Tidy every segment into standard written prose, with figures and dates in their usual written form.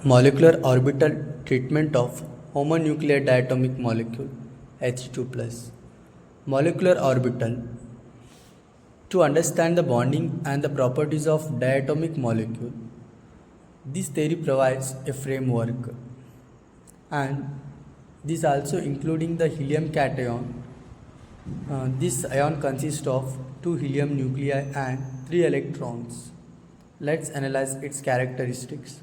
Molecular orbital treatment of homonuclear diatomic molecule He2+. Molecular orbital. To understand the bonding and the properties of diatomic molecule, this theory provides a framework, and this also including the helium cation. This ion consists of 2 helium nuclei and 3 electrons. Let's analyze its characteristics.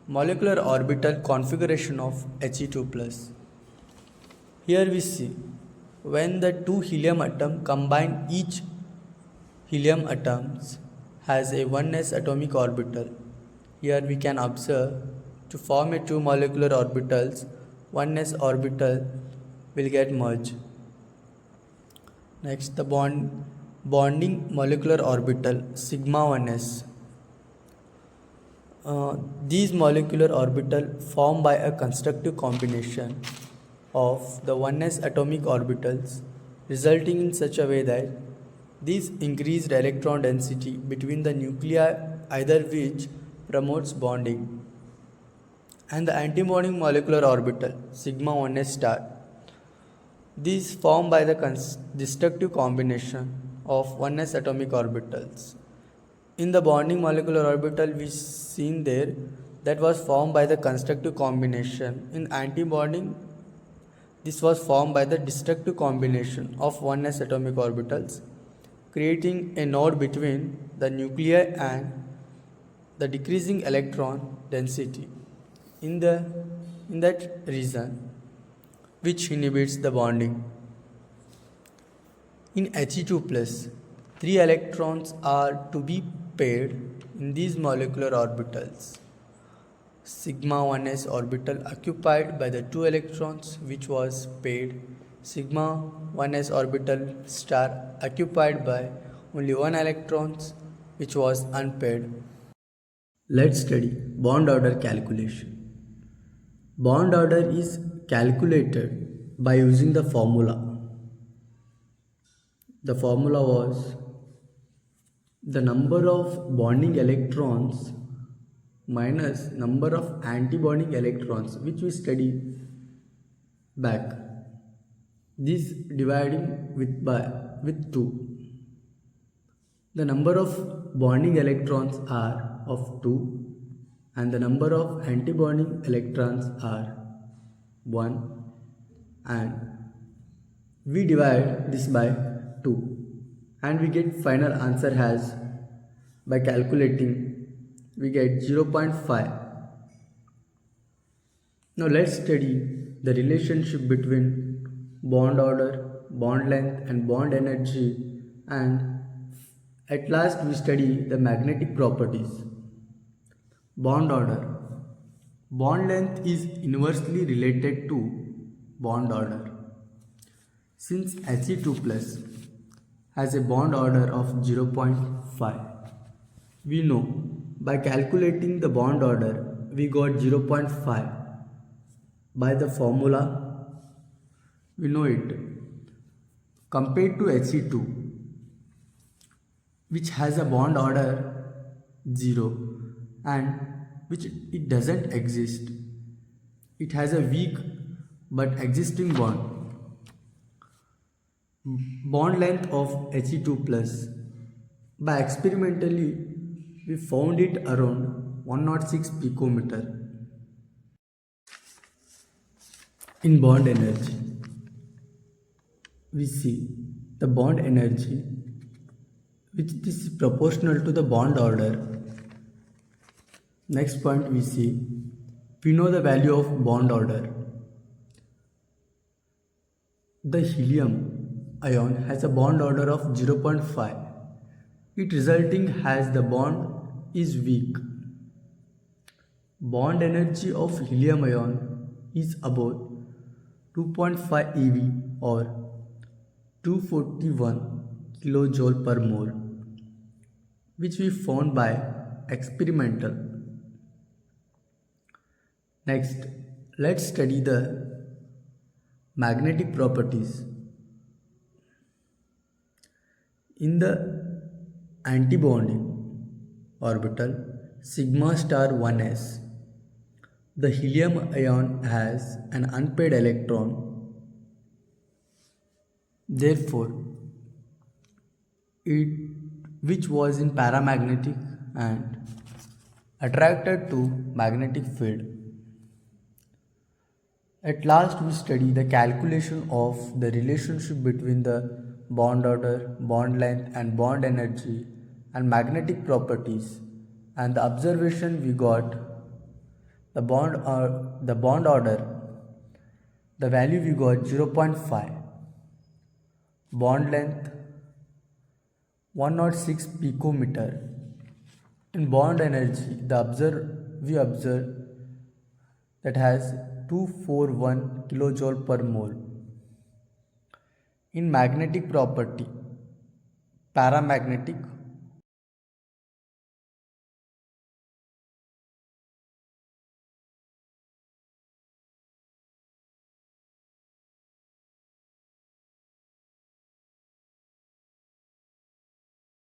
Molecular orbital configuration of He2+. Here we see when the two helium atom combine, each helium atoms has a 1s atomic orbital. Here we can observe to form a two molecular orbitals, 1s orbital will get merged. Next, the bonding molecular orbital sigma 1s. These molecular orbital formed by a constructive combination of the 1s atomic orbitals, resulting in such a way that these increased electron density between the nuclei, either which promotes bonding, and the antibonding molecular orbital sigma 1s star. These formed by the destructive combination of 1s atomic orbitals. In the bonding molecular orbital we seen there, that was formed by the constructive combination. In antibonding, this was formed by the destructive combination of 1s atomic orbitals, creating a node between the nuclei and the decreasing electron density in that region, which inhibits the bonding. In He2+, 3 electrons are to be paired in these molecular orbitals. Sigma 1s orbital occupied by the 2 electrons which was paired, sigma 1s orbital star occupied by only 1 electrons which was unpaired. Let's study bond order calculation. Bond order is calculated by using the formula. The formula was the number of bonding electrons minus number of antibonding electrons, which we studied back. This dividing with 2. The number of bonding electrons are of 2 and the number of antibonding electrons are 1, and we divide this by 2 and we get final answer as, by calculating, we get 0.5. Now let's study the relationship between bond order, bond length and bond energy, and at last we study the magnetic properties. Bond order. Bond length is inversely related to bond order. Since He2+ has a bond order of 0.5, we know by calculating the bond order we got 0.5. By the formula we know it. Compared to He2, which has a bond order 0 and which it doesn't exist, it has a weak but existing bond length of He2+. By experimentally we found it around 106 picometer. In bond energy, we see the bond energy which is proportional to the bond order. Next point we see, we know the value of bond order. The helium ion has a bond order of 0.5. It resulting has the bond is weak. Bond energy of helium ion is about 2.5 eV or 241 kilojoule per mole, which we found by experimental. Next, let's study the magnetic properties. In the antibonding orbital sigma star 1s, The helium ion has an unpaired electron, therefore, it which was in paramagnetic and attracted to magnetic field. At last, we study the calculation of the relationship between the bond order, bond length, and bond energy and magnetic properties. And the observation we got the bond order, the value we got zero point 0.5, bond length 106 picometer. In bond energy, we observe that has 241 kilojoule per mole. In magnetic property, paramagnetic